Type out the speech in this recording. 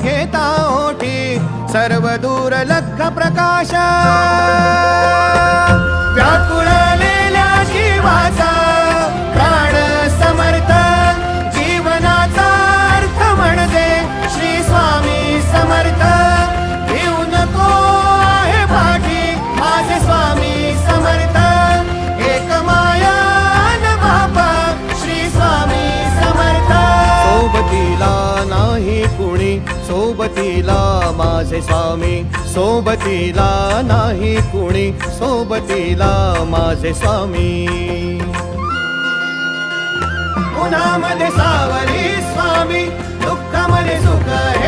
घेता ओठी सर्व दूर लख प्रकाश व्याकुळलेल्या जीवाचा प्राण समर्थ जीवनाचा अर्थ म्हणजे श्री स्वामी समर्थ घेऊ नको आहे पाठी माझे स्वामी समर्थ एक माया न बापा श्री स्वामी समर्थ सोबतीला नाही कुणी सोबतीला माझे स्वामी सोबतीला नाही कुणी सोबतीला माझे स्वामी उन्हामध्ये सावरी स्वामी दुःखामध्ये सुख हे